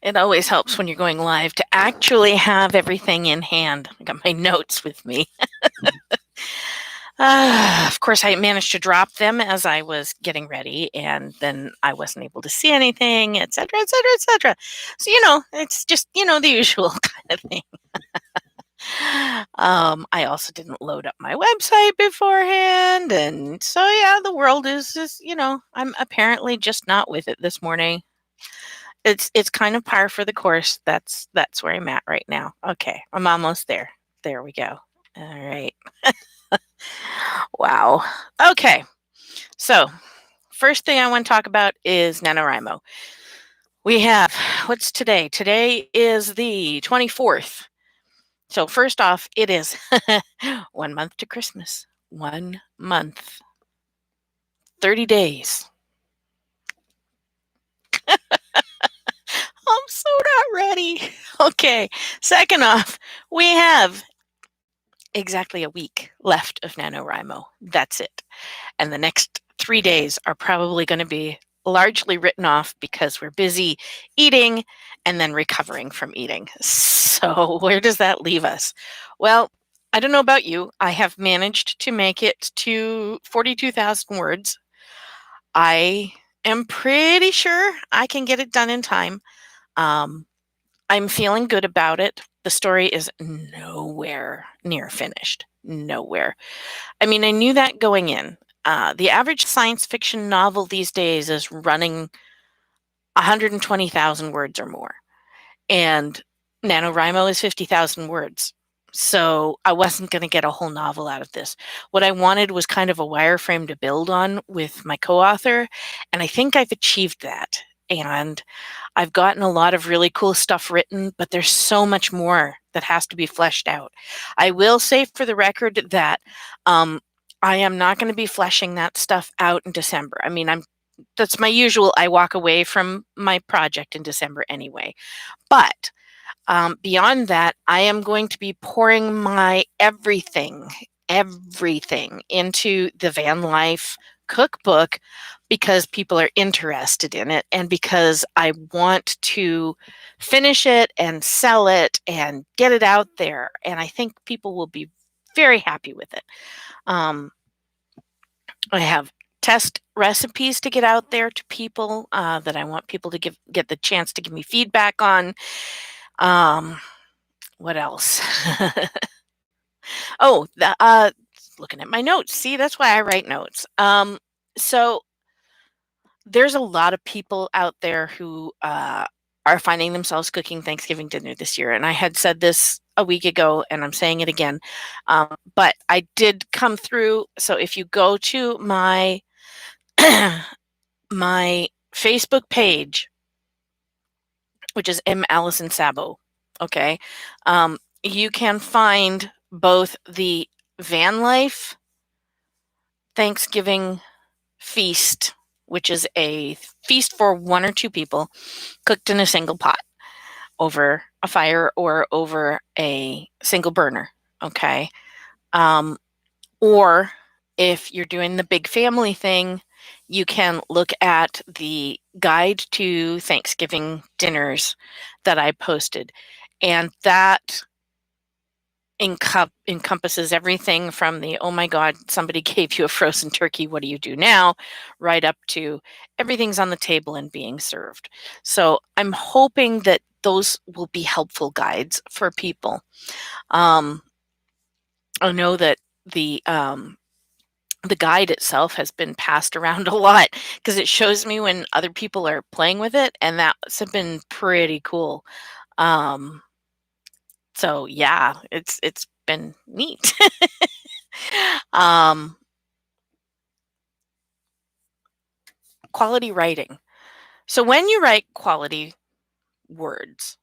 It always helps when you're going live to actually have everything in hand. I got my notes with me. Of course, I managed to drop them as I was getting ready, and then I wasn't able to see anything, etc., etc., etc. So, it's just, the usual kind of thing. I also didn't load up my website beforehand, and so, yeah, the world is just, I'm apparently just not with it this morning. It's kind of par for the course. That's where I'm at right now. Okay, I'm almost there. There we go. All right. Wow. Okay. So, first thing I want to talk about is NaNoWriMo. We have, what's today? Today is the 24th. So, first off, it is 1 month to Christmas. 1 month. 30 days. I'm so not ready. Okay. Second off, we have exactly a week left of NaNoWriMo. That's it. And the next 3 days are probably going to be largely written off because we're busy eating and then recovering from eating. So where does that leave us? Well, I don't know about you. I have managed to make it to 42,000 words. I am pretty sure I can get it done in time. I'm feeling good about it. The story is nowhere near finished. Nowhere. I mean, I knew that going in. The average science fiction novel these days is running 120,000 words or more. And NaNoWriMo is 50,000 words. So I wasn't going to get a whole novel out of this. What I wanted was kind of a wireframe to build on with my co-author. And I think I've achieved that. And I've gotten a lot of really cool stuff written, but there's so much more that has to be fleshed out. I will say for the record that I am not going to be fleshing that stuff out in December. I mean, that's my usual. I walk away from my project in December anyway. But beyond that, I am going to be pouring my everything into the van life cookbook because people are interested in it and because I want to finish it and sell it and get it out there. And I think people will be very happy with it. I have test recipes to get out there to people that I want people to get the chance to give me feedback on. What else? Looking at my notes. See, that's why I write notes. So there's a lot of people out there who are finding themselves cooking Thanksgiving dinner this year. And I had said this a week ago, and I'm saying it again. But I did come through. So if you go to my my Facebook page, which is M. Allyson Sabo, okay, you can find both the van life Thanksgiving feast, which is a feast for 1 or 2 people cooked in a single pot over a fire or over a single burner, okay? Or if you're doing the big family thing, you can look at the guide to Thanksgiving dinners that I posted. And that encompasses everything from the, oh my God, somebody gave you a frozen turkey, what do you do now? Right up to everything's on the table and being served. So I'm hoping that those will be helpful guides for people. I know that the guide itself has been passed around a lot because it shows me when other people are playing with it, and that's been pretty cool. So yeah, it's been neat. Quality writing. So when you write quality words,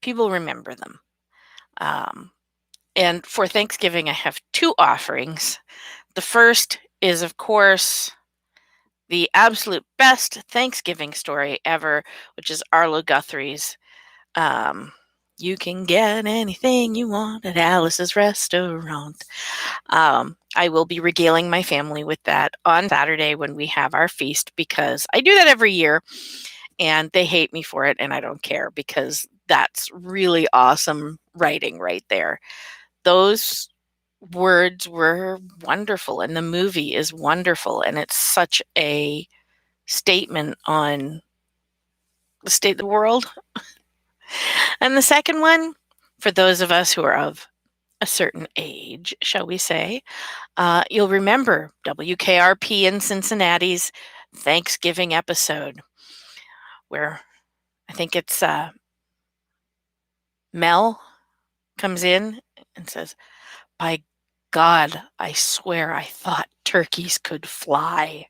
people remember them. And for Thanksgiving, I have 2 offerings. The first is, of course, the absolute best Thanksgiving story ever, which is Arlo Guthrie's You Can Get Anything You Want at Alice's Restaurant. I will be regaling my family with that on Saturday when we have our feast because I do that every year. and they hate me for it, and I don't care because that's really awesome writing right there. Those words were wonderful, and the movie is wonderful, and it's such a statement on the state of the world. And the second one, for those of us who are of a certain age, shall we say, you'll remember WKRP in Cincinnati's Thanksgiving episode, where I think it's Mel comes in and says, "By God, I swear I thought turkeys could fly."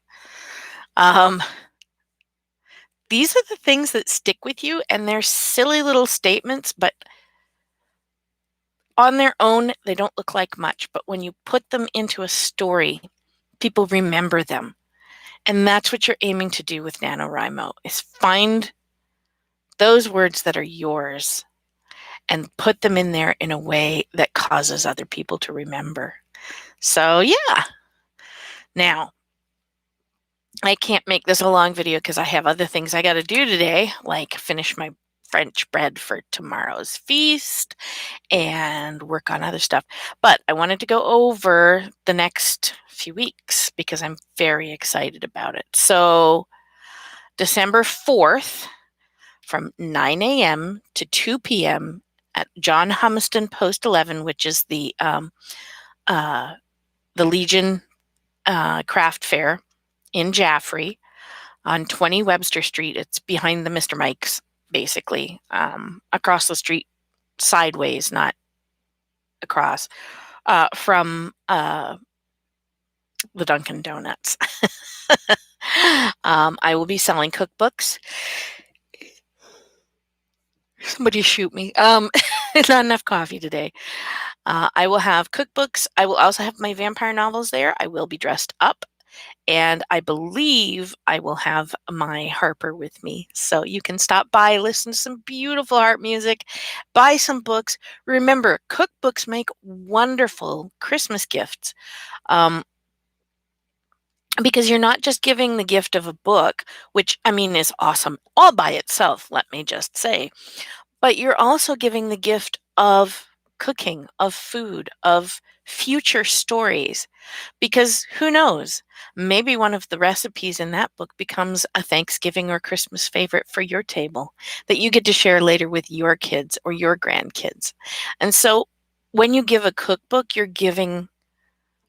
Um, these are the things that stick with you, and they're silly little statements, but on their own, they don't look like much. But when you put them into a story, people remember them. And that's what you're aiming to do with NaNoWriMo, is find those words that are yours and put them in there in a way that causes other people to remember. So yeah. Now, I can't make this a long video because I have other things I got to do today, like finish my French bread for tomorrow's feast and work on other stuff. But I wanted to go over the next few weeks because I'm very excited about it. So December 4th, from 9 a.m. to 2 p.m. at John Humiston Post 11, which is the Legion Craft Fair in Jaffrey on 20 Webster Street. It's behind the Mr. Mike's, basically, across the street, sideways, not across, from the Dunkin' Donuts. I will be selling cookbooks. Somebody shoot me. Not enough coffee today. I will have cookbooks. I will also have my vampire novels there. I will be dressed up. And I believe I will have my harper with me. So you can stop by, listen to some beautiful harp music, buy some books. Remember, cookbooks make wonderful Christmas gifts. Because you're not just giving the gift of a book, which, I mean, is awesome all by itself, let me just say. But you're also giving the gift of cooking, of food, of future stories. Because who knows, maybe one of the recipes in that book becomes a Thanksgiving or Christmas favorite for your table that you get to share later with your kids or your grandkids. And so when you give a cookbook, you're giving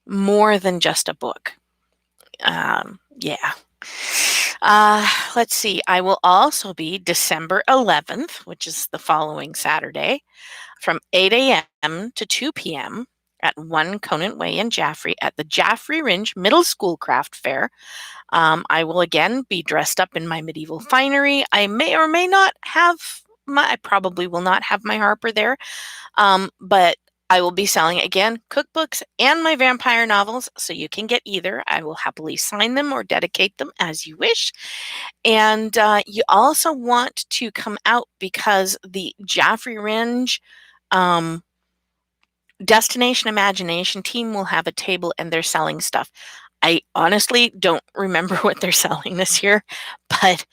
more than just a book. Yeah. Let's see. I will also be December 11th, which is the following Saturday, from 8 a.m. to 2 p.m. at 1 Conant Way in Jaffrey at the Jaffrey Ringe Middle School Craft Fair. I will again be dressed up in my medieval finery. I may or may not have I probably will not have my harper there, but I will be selling, again, cookbooks and my vampire novels, so you can get either. I will happily sign them or dedicate them as you wish. And you also want to come out because the Jaffrey Ringe Destination Imagination team will have a table and they're selling stuff. I honestly don't remember what they're selling this year, but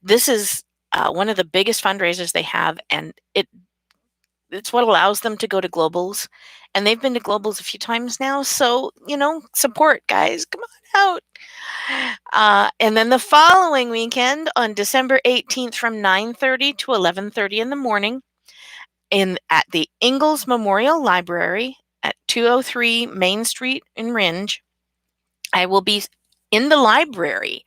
this is one of the biggest fundraisers they have, and it's what allows them to go to globals, and they've been to globals a few times now. So, support, guys, come on out. And then the following weekend on December 18th from 9:30 to 11:30 in the morning at the Ingalls Memorial Library at 203 Main Street in Ringe, I will be in the library.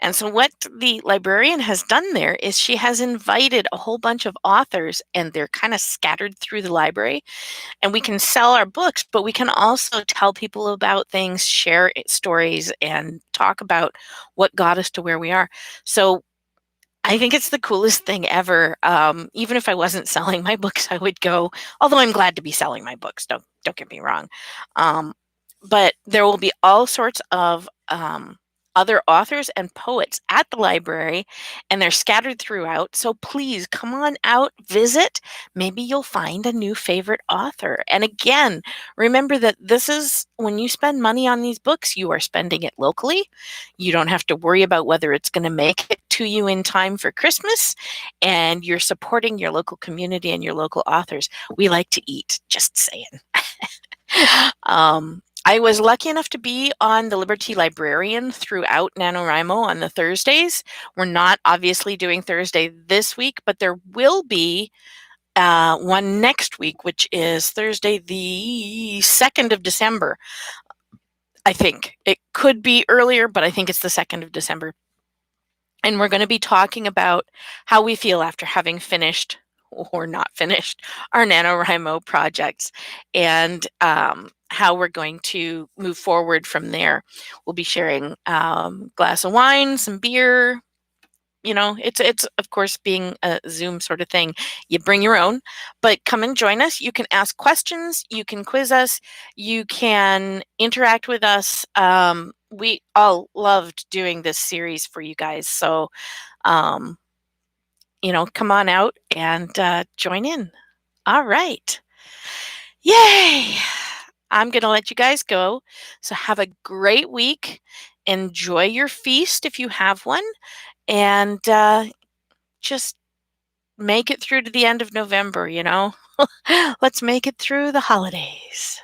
And so what the librarian has done there is she has invited a whole bunch of authors, and they're kind of scattered through the library, and we can sell our books, but we can also tell people about things, share stories, and talk about what got us to where we are. So I think it's the coolest thing ever. Even if I wasn't selling my books, I would go, although I'm glad to be selling my books, don't get me wrong. But there will be all sorts of other authors and poets at the library, and they're scattered throughout. So please come on out, visit. Maybe you'll find a new favorite author. And again, remember that this is when you spend money on these books, you are spending it locally. You don't have to worry about whether it's going to make it to you in time for Christmas, and you're supporting your local community and your local authors. We like to eat, just saying. I was lucky enough to be on the Liberty Librarian throughout NaNoWriMo on the Thursdays. We're not obviously doing Thursday this week, but there will be one next week, which is Thursday, the 2nd of December. I think it could be earlier, but I think it's the 2nd of December. And we're going to be talking about how we feel after having finished or not finished our NaNoWriMo projects, and how we're going to move forward from there. We'll be sharing glass of wine, some beer. You know, it's of course, being a Zoom sort of thing. You bring your own, but come and join us. You can ask questions, you can quiz us, you can interact with us. We all loved doing this series for you guys, so you know, come on out and join in. All right. Yay! I'm going to let you guys go. So have a great week. Enjoy your feast if you have one. And just make it through to the end of November, you know? Let's make it through the holidays.